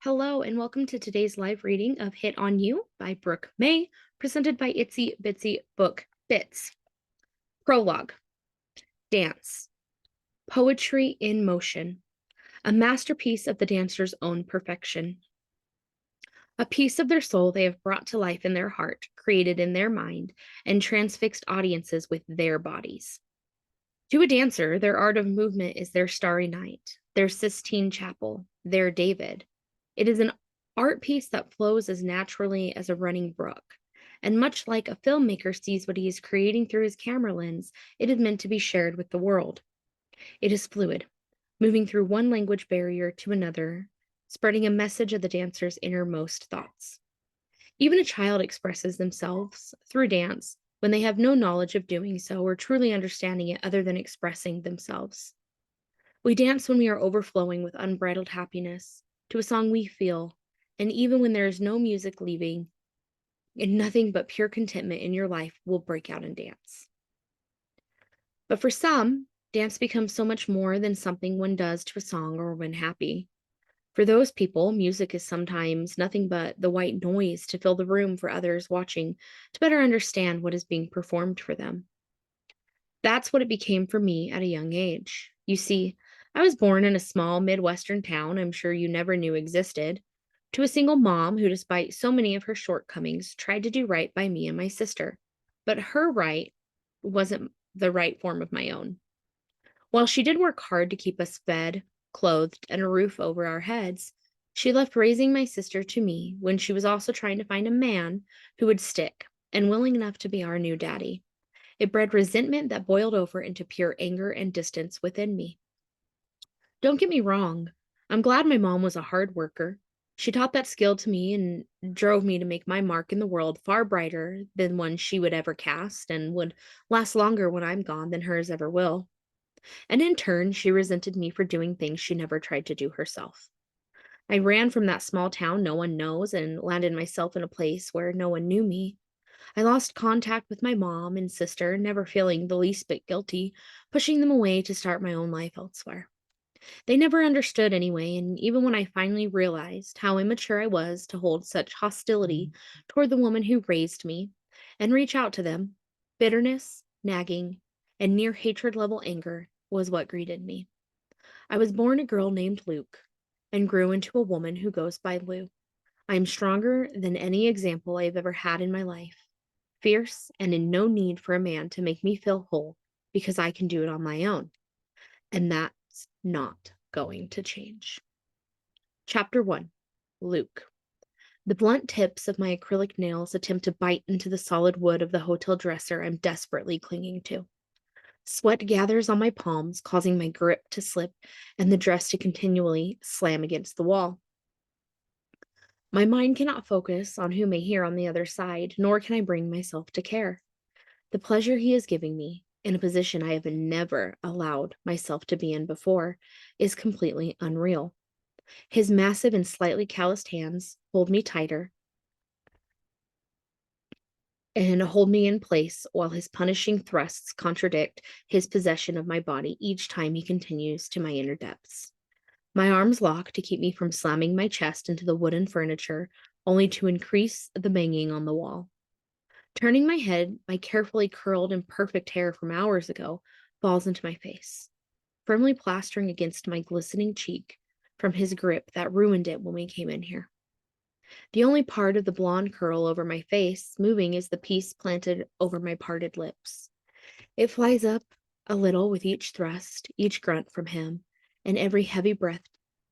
Hello, and welcome to today's live reading of Hit on You by Brooke May, presented by Itsy Bitsy Book Bits. Prologue. Dance. Poetry in motion. A masterpiece of the dancer's own perfection. A piece of their soul they have brought to life in their heart, created in their mind, and transfixed audiences with their bodies. To a dancer, their art of movement is their starry night, their Sistine Chapel, their David. It is an art piece that flows as naturally as a running brook. And much like a filmmaker sees what he is creating through his camera lens, it is meant to be shared with the world. It is fluid, moving through one language barrier to another, spreading a message of the dancer's innermost thoughts. Even a child expresses themselves through dance when they have no knowledge of doing so or truly understanding it other than expressing themselves. We dance when we are overflowing with unbridled happiness, to a song we feel, and even when there is no music leaving, and nothing but pure contentment in your life will break out in dance. But for some, dance becomes so much more than something one does to a song or when happy. For those people, music is sometimes nothing but the white noise to fill the room for others watching to better understand what is being performed for them. That's what it became for me at a young age. You see, I was born in a small Midwestern town I'm sure you never knew existed, to a single mom who, despite so many of her shortcomings, tried to do right by me and my sister. But her right wasn't the right form of my own. While she did work hard to keep us fed, clothed, and a roof over our heads, she left raising my sister to me when she was also trying to find a man who would stick and willing enough to be our new daddy. It bred resentment that boiled over into pure anger and distance within me. Don't get me wrong, I'm glad my mom was a hard worker. She taught that skill to me and drove me to make my mark in the world far brighter than one she would ever cast and would last longer when I'm gone than hers ever will. And in turn, she resented me for doing things she never tried to do herself. I ran from that small town no one knows and landed myself in a place where no one knew me. I lost contact with my mom and sister, never feeling the least bit guilty, pushing them away to start my own life elsewhere. They never understood anyway, and even when I finally realized how immature I was to hold such hostility toward the woman who raised me and reach out to them, bitterness, nagging, and near hatred level anger was what greeted me. I was born a girl named Luke and grew into a woman who goes by Lou. I am stronger than any example I have ever had in my life, fierce and in no need for a man to make me feel whole because I can do it on my own. And that's not going to change. Chapter 1. Luke. The blunt tips of my acrylic nails attempt to bite into the solid wood of the hotel dresser I'm desperately clinging to. Sweat gathers on my palms, causing my grip to slip and the dress to continually slam against the wall. My mind cannot focus on who may hear on the other side, nor can I bring myself to care. The pleasure he is giving me, in a position I have never allowed myself to be in before, is completely unreal. His massive and slightly calloused hands hold me tighter and hold me in place while his punishing thrusts contradict his possession of my body each time he continues to my inner depths. My arms lock to keep me from slamming my chest into the wooden furniture, only to increase the banging on the wall. Turning my head, my carefully curled and perfect hair from hours ago falls into my face, firmly plastering against my glistening cheek from his grip that ruined it when we came in here. The only part of the blonde curl over my face moving is the piece planted over my parted lips. It flies up a little with each thrust, each grunt from him, and every heavy breath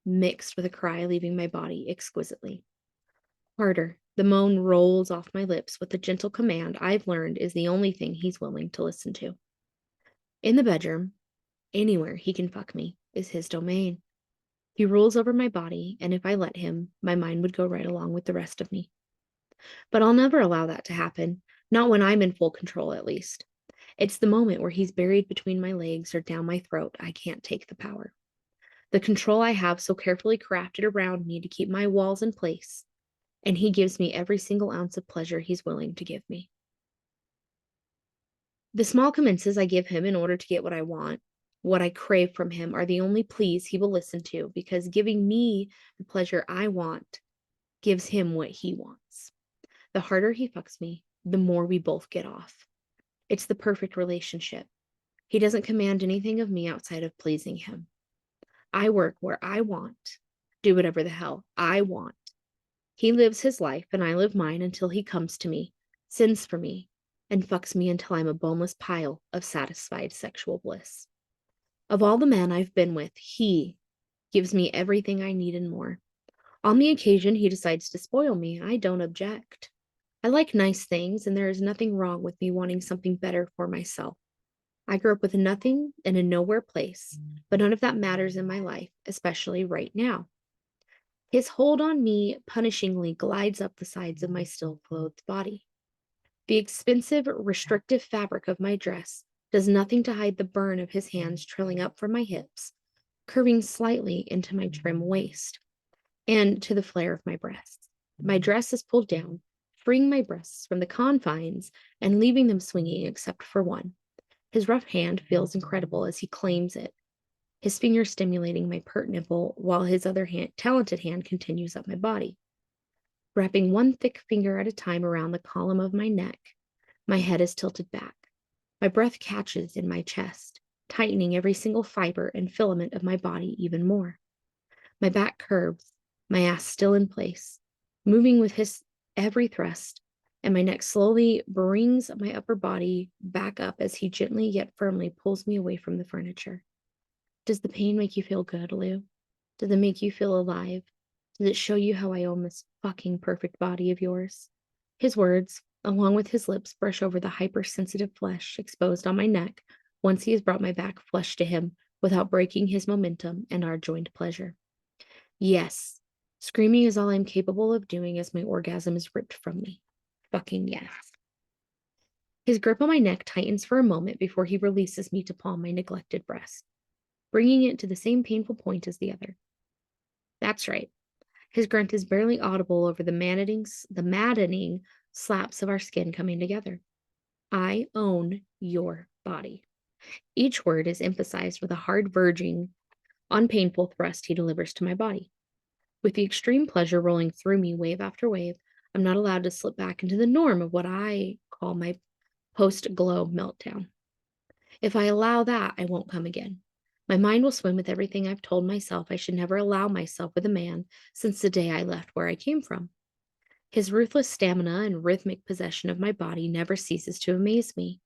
mixed with a cry leaving my body exquisitely. Harder, the moan rolls off my lips with the gentle command I've learned is the only thing he's willing to listen to. In the bedroom, anywhere he can fuck me is his domain. He rules over my body, and if I let him, my mind would go right along with the rest of me. But I'll never allow that to happen, not when I'm in full control at least. It's the moment where he's buried between my legs or down my throat I can't take the power. The control I have so carefully crafted around me to keep my walls in place, and he gives me every single ounce of pleasure he's willing to give me. The small commences I give him in order to get what I want, What I crave from him are the only pleas he will listen to, because giving me the pleasure I want gives him what he wants. The harder he fucks me, the more we both get off. It's the perfect relationship. He doesn't command anything of me outside of pleasing him. I work where I want, do whatever the hell I want. He lives his life and I live mine until he comes to me, sins for me, and fucks me until I'm a boneless pile of satisfied sexual bliss. Of all the men I've been with, he gives me everything I need and more. On the occasion he decides to spoil me, I don't object. I like nice things, and there is nothing wrong with me wanting something better for myself. I grew up with nothing in a nowhere place, but none of that matters in my life, especially right now. His hold on me punishingly glides up the sides of my still clothed body. The expensive, restrictive fabric of my dress does nothing to hide the burn of his hands trailing up from my hips, curving slightly into my trim waist, and to the flare of my breasts. My dress is pulled down, freeing my breasts from the confines and leaving them swinging except for one. His rough hand feels incredible as he claims it, his finger stimulating my pert nipple while his other talented hand continues up my body. Wrapping one thick finger at a time around the column of my neck, my head is tilted back. My breath catches in my chest, tightening every single fiber and filament of my body even more. My back curves, my ass still in place, moving with his every thrust, and my neck slowly brings my upper body back up as he gently yet firmly pulls me away from the furniture. Does the pain make you feel good, Lou? Does it make you feel alive? Does it show you how I own this fucking perfect body of yours? His words, along with his lips, brush over the hypersensitive flesh exposed on my neck once he has brought my back flush to him without breaking his momentum and our joint pleasure. Yes, screaming is all I'm capable of doing as my orgasm is ripped from me. Fucking yes. His grip on my neck tightens for a moment before he releases me to palm my neglected breast, bringing it to the same painful point as the other. That's right. His grunt is barely audible over the maddening slaps of our skin coming together. I own your body. Each word is emphasized with a hard verging on painful thrust he delivers to my body. With the extreme pleasure rolling through me wave after wave, I'm not allowed to slip back into the norm of what I call my post-glow meltdown. If I allow that, I won't come again. My mind will swim with everything I've told myself I should never allow myself with a man since the day I left where I came from. His ruthless stamina and rhythmic possession of my body never ceases to amaze me.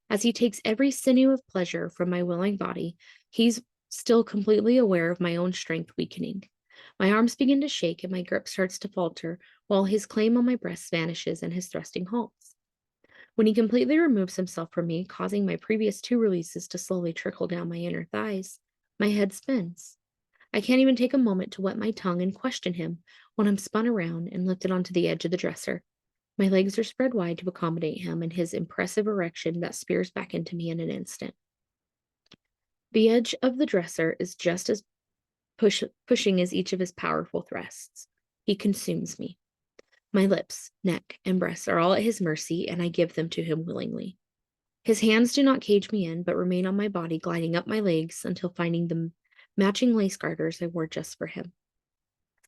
As he takes every sinew of pleasure from my willing body, he's still completely aware of my own strength weakening. My arms begin to shake and my grip starts to falter, while his claim on my breasts vanishes and his thrusting halts. When he completely removes himself from me, causing my previous two releases to slowly trickle down my inner thighs, my head spins. I can't even take a moment to wet my tongue and question him when I'm spun around and lifted onto the edge of the dresser. My legs are spread wide to accommodate him and his impressive erection that spears back into me in an instant. The edge of the dresser is just as pushing as each of his powerful thrusts. He consumes me. My lips, neck, and breasts are all at his mercy, and I give them to him willingly. His hands do not cage me in, but remain on my body, gliding up my legs until finding the matching lace garters I wore just for him.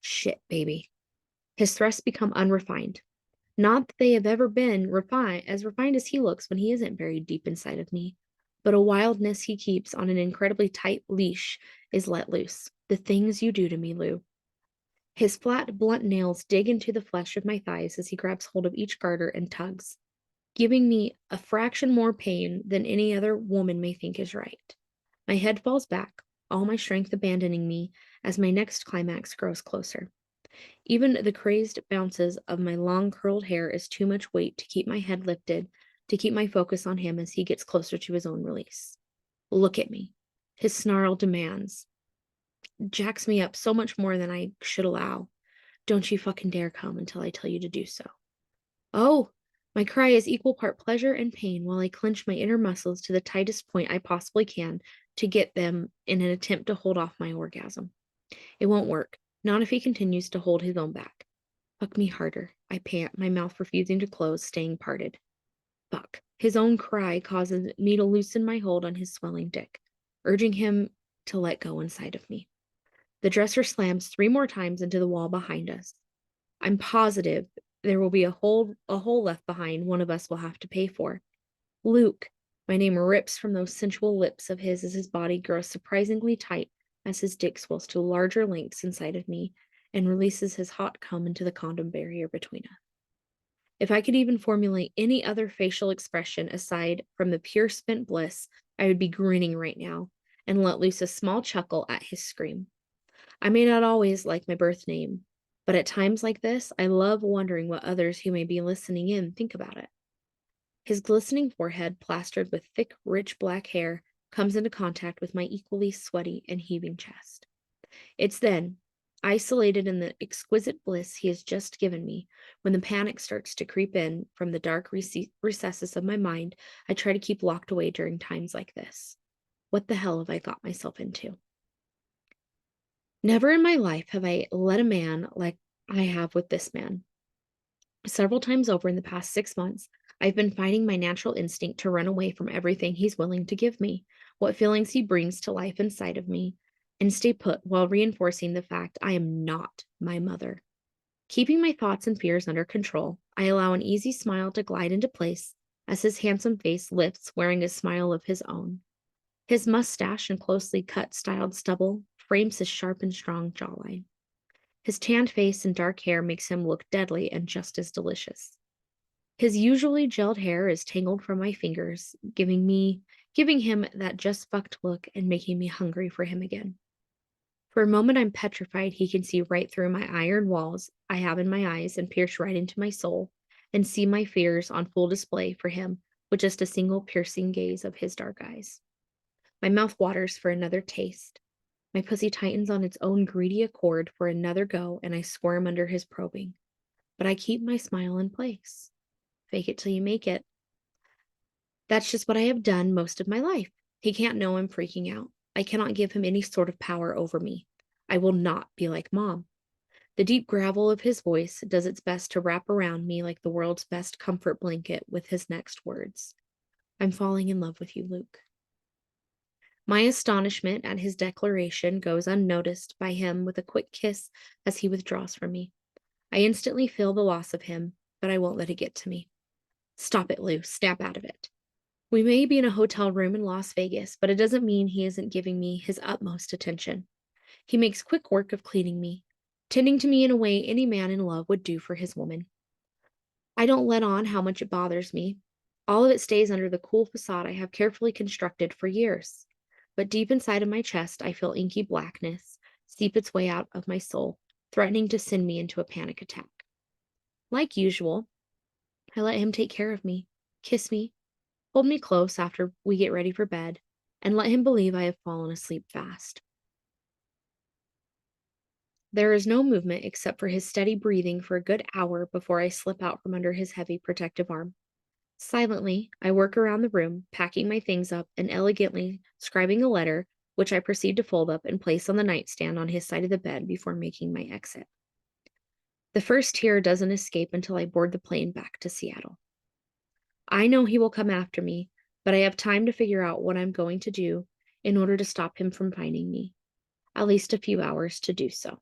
Shit, baby. His thrusts become unrefined. Not that they have ever been refined as he looks when he isn't buried deep inside of me, but a wildness he keeps on an incredibly tight leash is let loose. The things you do to me, Lou. His flat, blunt nails dig into the flesh of my thighs as he grabs hold of each garter and tugs, giving me a fraction more pain than any other woman may think is right. My head falls back, all my strength abandoning me as my next climax grows closer. Even the crazed bounces of my long curled hair is too much weight to keep my head lifted, to keep my focus on him as he gets closer to his own release. Look at me. His snarl demands. Jacks me up so much more than I should allow. Don't you fucking dare come until I tell you to do so. Oh, my cry is equal part pleasure and pain while I clench my inner muscles to the tightest point I possibly can to get them in an attempt to hold off my orgasm. It won't work, not if he continues to hold his own back. Fuck me harder, I pant, my mouth refusing to close, staying parted. Fuck. His own cry causes me to loosen my hold on his swelling dick, urging him to let go inside of me. The dresser slams 3 more times into the wall behind us. I'm positive there will be a hole left behind one of us will have to pay for. Luke, my name rips from those sensual lips of his as his body grows surprisingly tight as his dick swells to larger lengths inside of me and releases his hot cum into the condom barrier between us. If I could even formulate any other facial expression aside from the pure spent bliss, I would be grinning right now and let loose a small chuckle at his scream. I may not always like my birth name, but at times like this, I love wondering what others who may be listening in think about it. His glistening forehead, plastered with thick, rich black hair, comes into contact with my equally sweaty and heaving chest. It's then, isolated in the exquisite bliss he has just given me, when the panic starts to creep in from the dark recesses of my mind I try to keep locked away during times like this. What the hell have I got myself into? Never in my life have I let a man like I have with this man. Several times over in the past 6 months, I've been fighting my natural instinct to run away from everything he's willing to give me, what feelings he brings to life inside of me, and stay put while reinforcing the fact I am not my mother. Keeping my thoughts and fears under control, I allow an easy smile to glide into place as his handsome face lifts, wearing a smile of his own. His mustache and closely cut, styled stubble frames his sharp and strong jawline. His tanned face and dark hair makes him look deadly and just as delicious. His usually gelled hair is tangled from my fingers, giving him that just fucked look and making me hungry for him again. For a moment, I'm petrified he can see right through my iron walls I have in my eyes and pierce right into my soul and see my fears on full display for him with just a single piercing gaze of his dark eyes. My mouth waters for another taste. My pussy tightens on its own greedy accord for another go, and I squirm under his probing. But I keep my smile in place. Fake it till you make it. That's just what I have done most of my life. He can't know I'm freaking out. I cannot give him any sort of power over me. I will not be like Mom. The deep gravel of his voice does its best to wrap around me like the world's best comfort blanket with his next words. I'm falling in love with you, Luke. My astonishment at his declaration goes unnoticed by him with a quick kiss as he withdraws from me. I instantly feel the loss of him, but I won't let it get to me. Stop it, Lou. Snap out of it. We may be in a hotel room in Las Vegas, but it doesn't mean he isn't giving me his utmost attention. He makes quick work of cleaning me, tending to me in a way any man in love would do for his woman. I don't let on how much it bothers me. All of it stays under the cool facade I have carefully constructed for years. But deep inside of my chest, I feel inky blackness seep its way out of my soul, threatening to send me into a panic attack. Like usual, I let him take care of me, kiss me, hold me close after we get ready for bed, and let him believe I have fallen asleep fast. There is no movement except for his steady breathing for a good hour before I slip out from under his heavy protective arm. Silently, I work around the room, packing my things up and elegantly scribing a letter, which I proceed to fold up and place on the nightstand on his side of the bed before making my exit. The first tear doesn't escape until I board the plane back to Seattle. I know he will come after me, but I have time to figure out what I'm going to do in order to stop him from finding me. At least a few hours to do so.